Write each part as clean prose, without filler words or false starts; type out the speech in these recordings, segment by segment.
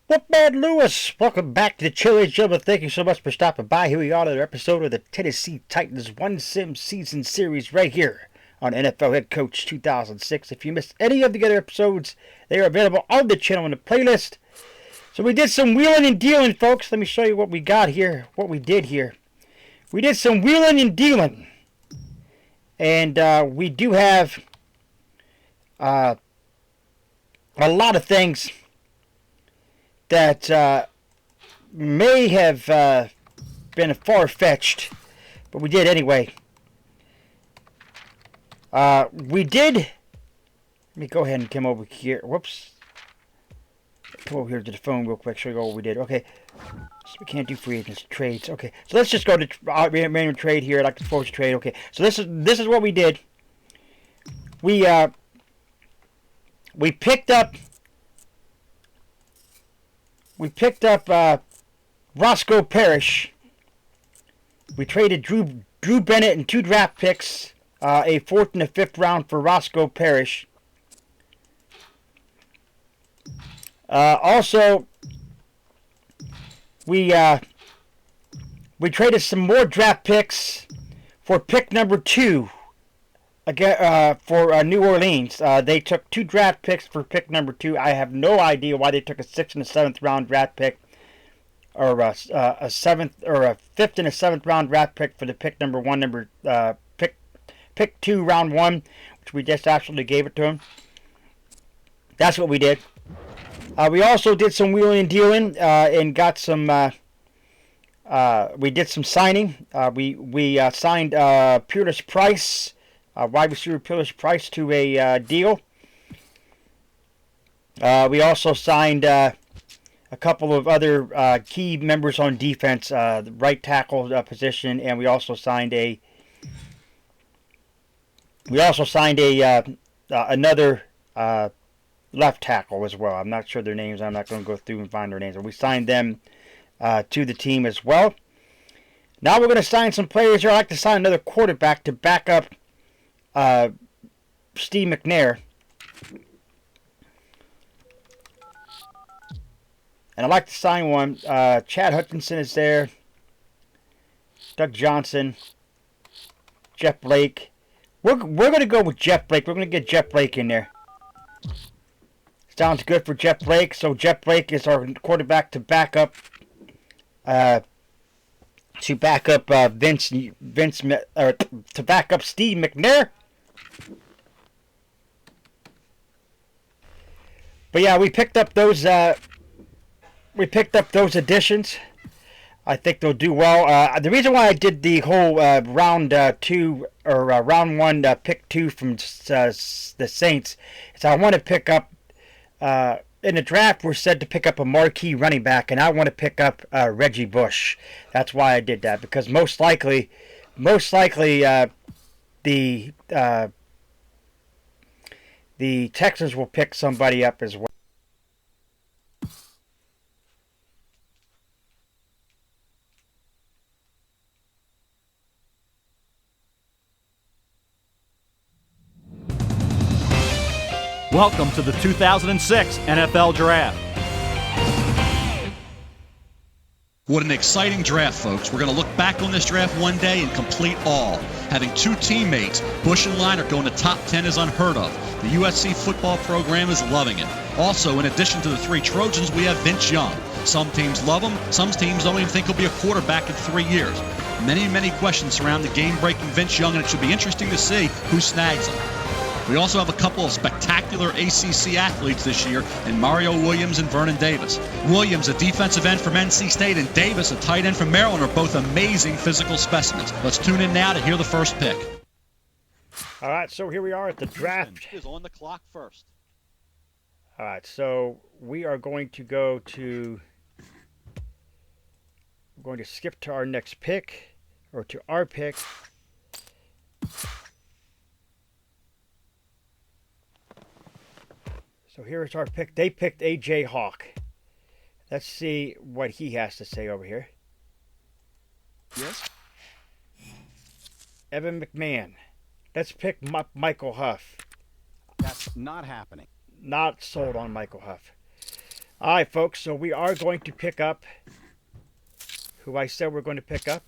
Football Lewis, welcome back to the Chili Gentlemen. Thank you so much for stopping by. Here we are, another episode of the Tennessee Titans One Sim Season Series right here on NFL Head Coach 2006. If you missed any of the other episodes, they are available on the channel in the playlist. So we did some wheeling and dealing, folks. Let me show you what we got here, what we did here. We did some wheeling and dealing. And we do have a lot of things that may have been far-fetched, but we did anyway. We did. Let me go ahead and come over here. Whoops. Come over here to the phone real quick. Show you what we did. Okay. So we can't do free agents trades. Okay. So let's just go to random trade here. I'd like to force trade. Okay. So this is what we did. We picked up. We picked up Roscoe Parrish. We traded Drew Bennett and 2 draft picks, a 4th and a 5th round for Roscoe Parrish. Also, we traded some more draft picks for pick number 2 again for New Orleans. They took 2 draft picks for pick number 2. I have no idea why they took a 6th and a 7th round draft pick, or a 7th or a 5th and a 7th round draft pick for the pick number 1, pick 2 round 1, which we just actually gave it to them. That's what we did. We also did some wheeling and dealing and got some. We did some signing. We signed Peerless Price. Wide receiver Peerless Price to a deal. We also signed a couple of other key members on defense, the right tackle position, and we also signed another left tackle as well. I'm not sure their names. I'm not going to go through and find their names. But we signed them to the team as well. Now we're going to sign some players here. I'd like to sign another quarterback to back up Steve McNair. And I'd like to sign one. Chad Hutchinson is there. Doug Johnson. Jeff Blake. We're going to go with Jeff Blake. We're going to get Jeff Blake in there. Sounds good for Jeff Blake. So Jeff Blake is our quarterback to back up Vince, to back up Steve McNair. But yeah, we picked up those additions. I think they'll do well. The reason why I did the whole round 2 or round 1 pick 2 from the Saints is I want to pick up in the draft. We're said to pick up a marquee running back, and I want to pick up Reggie Bush. That's why I did that, because most likely the Texans will pick somebody up as well. Welcome to the 2006 NFL Draft. What an exciting draft, folks. We're going to look back on this draft one day in complete awe. Having 2 teammates, Bush and Leinart, going to top 10 is unheard of. The USC football program is loving it. Also, in addition to the 3 Trojans, we have Vince Young. Some teams love him. Some teams don't even think he'll be a quarterback in 3 years. Many questions surround the game-breaking Vince Young, and it should be interesting to see who snags him. We also have a couple of spectacular ACC athletes this year in Mario Williams and Vernon Davis. Williams, a defensive end from NC State, and Davis, a tight end from Maryland, are both amazing physical specimens. Let's tune in now to hear the first pick. All right, so here we are at the draft. Is on the clock first. All right, so we are going to we're going to skip to our next pick, or to our pick. So here's our pick. They picked A.J. Hawk. Let's see what he has to say over here. Yes? Evan McMahon. Let's pick Michael Huff. That's not happening. Not sold on Michael Huff. All right, folks, so we are going to pick up who I said we're going to pick up,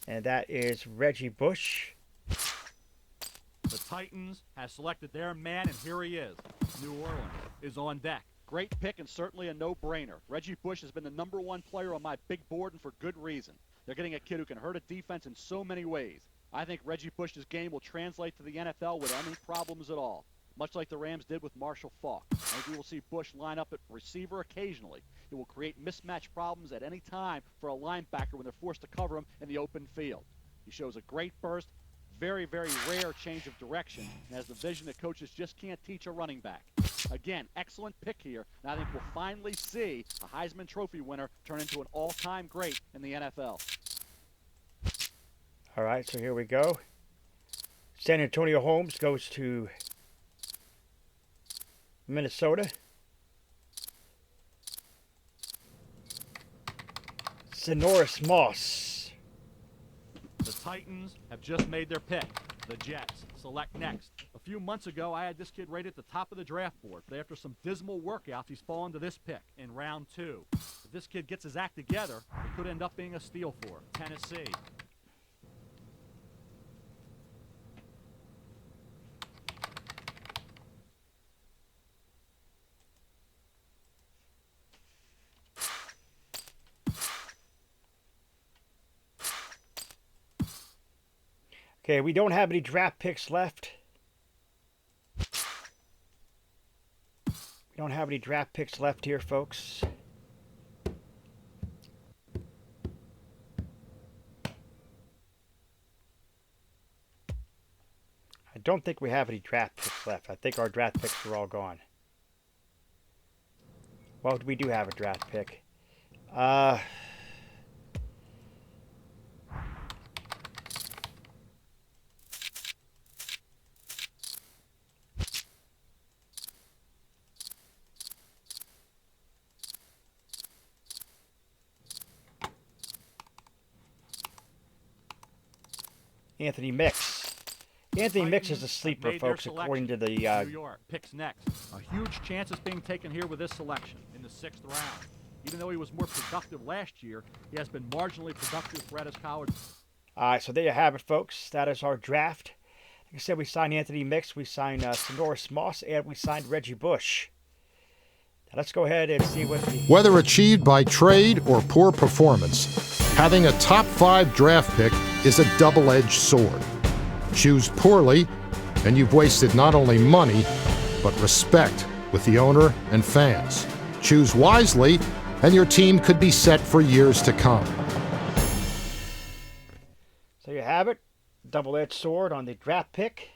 and that is Reggie Bush. The Titans have selected their man, and here he is. New Orleans is on deck. Great pick and certainly a no-brainer. Reggie Bush has been the #1 player on my big board, and for good reason. They're getting a kid who can hurt a defense in so many ways. I think Reggie Bush's game will translate to the NFL without any problems at all, much like the Rams did with Marshall Faulk. I think we will see Bush line up at receiver occasionally. It will create mismatch problems at any time for a linebacker when they're forced to cover him in the open field. He shows a great burst, very, very rare change of direction, and has the vision that coaches just can't teach a running back. Again, excellent pick here, and I think we'll finally see a Heisman Trophy winner turn into an all-time great in the NFL. All right, so here we go. San Antonio Holmes goes to Minnesota. Sonoris Moss. The Titans have just made their pick. The Jets select next. A few months ago, I had this kid right at the top of the draft board. But after some dismal workouts, he's fallen to this pick in round 2. If this kid gets his act together, it could end up being a steal for Tennessee. Okay, we don't have any draft picks left. We don't have any draft picks left here, folks. I don't think we have any draft picks left. I think our draft picks are all gone. Well, we do have a draft pick. Anthony Mix. Anthony Mix is a sleeper, folks, according to the... New York picks next. A huge chance is being taken here with this selection in the 6th round. Even though he was more productive last year, he has been marginally productive throughout his college. All right, so there you have it, folks. That is our draft. Like I said, we signed Anthony Mix, we signed Sonoris Moss, and we signed Reggie Bush. Now let's go ahead and see what the... Whether achieved by trade or poor performance, having a top 5 draft pick is a double-edged sword. Choose poorly, and you've wasted not only money, but respect with the owner and fans. Choose wisely, and your team could be set for years to come. So you have it. Double-edged sword on the draft pick.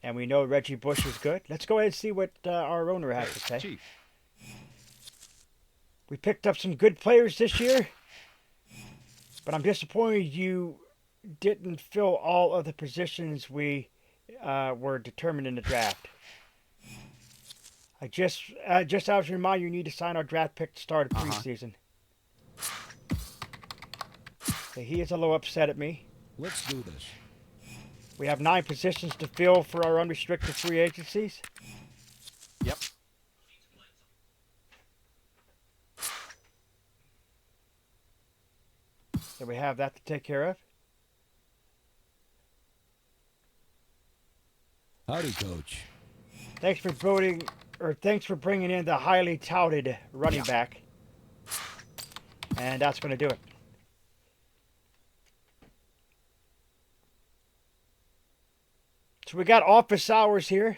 And we know Reggie Bush is good. Let's go ahead and see what our owner has to say. Chief. We picked up some good players this year, but I'm disappointed you didn't fill all of the positions we were determined in the draft. I just as a reminder, you need to sign our draft pick to start a preseason. Okay, he is a little upset at me. Let's do this. We have 9 positions to fill for our unrestricted free agencies. Yep. So we have that to take care of. Howdy, Coach. Thanks for bringing in the highly touted running back. And that's going to do it. So we got office hours here.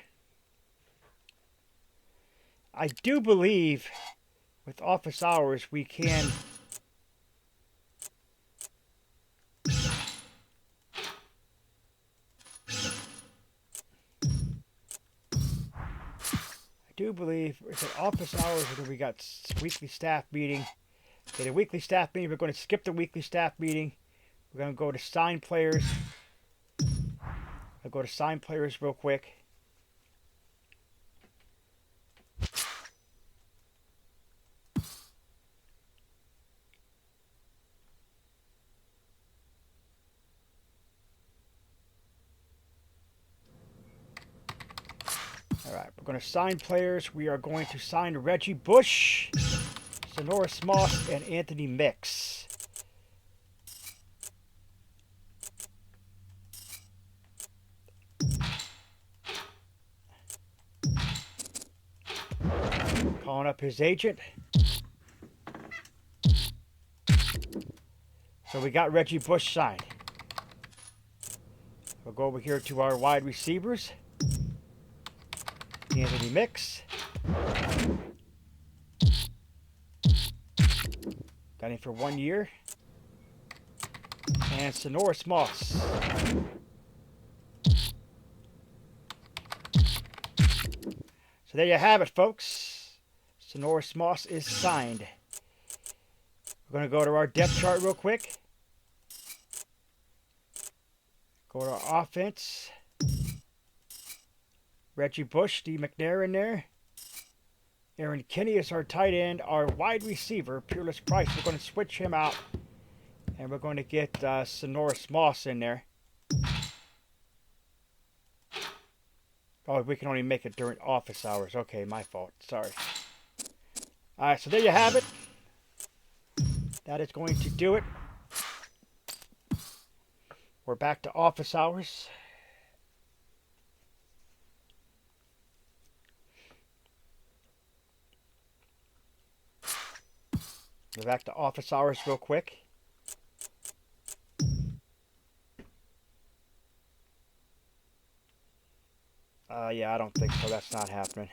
I do believe with office hours we can is it office hours or do we got weekly staff meeting? Okay, the weekly staff meeting, we're going to skip the weekly staff meeting. We're going to go to sign players. I'll go to sign players real quick. All right, we're going to sign players. We are going to sign Reggie Bush, Sonoris Moss, and Anthony Mix. Calling up his agent. So we got Reggie Bush signed. We'll go over here to our wide receivers. Anthony Mix. Got him for 1 year. And Sonoris Moss. So there you have it, folks. Sonoris Moss is signed. We're going to go to our depth chart real quick. Go to our offense. Reggie Bush, Steve McNair in there. Aaron Kinney is our tight end. Our wide receiver, Peerless Price, we're going to switch him out. And we're going to get Sonoris Moss in there. Oh, we can only make it during office hours. Okay, my fault. Sorry. Alright, so there you have it. That is going to do it. We're back to office hours. We're back to office hours real quick. Yeah, I don't think so. That's not happening.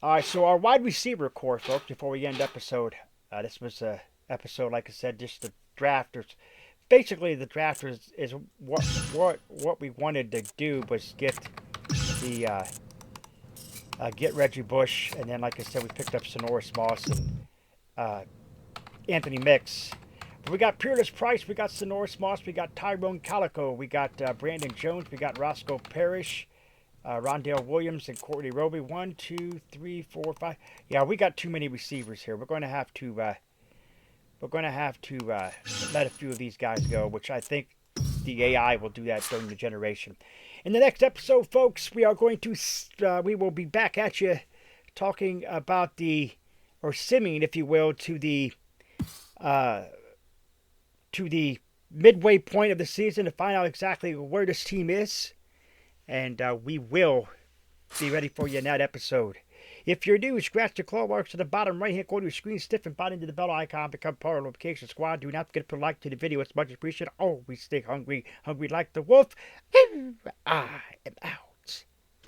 Alright, so our wide receiver core, folks, before we end episode. This was a episode, like I said, just the drafters. Basically, the drafters is what we wanted to do was get the get Reggie Bush, and then, like I said, we picked up Sonoris Moss and Anthony Mix. But we got Peerless Price, we got Sonoris Moss, we got Tyrone Calico, we got Brandon Jones, we got Roscoe Parrish, Rondell Williams, and Courtney Roby. 1, 2, 3, 4, 5. Yeah, we got too many receivers here. We're going to have to let a few of these guys go, which I think the AI will do that during the generation. In the next episode, folks, we are going to we will be back at you talking about or simming, if you will, to the midway point of the season to find out exactly where this team is. And we will be ready for you in that episode. If you're new, scratch the claw marks to the bottom right hand corner of your screen, stiff and bottom into the bell icon, become part of the notification squad. Do not forget to put a like to the video. It's much appreciated. Always stay hungry, hungry like the wolf.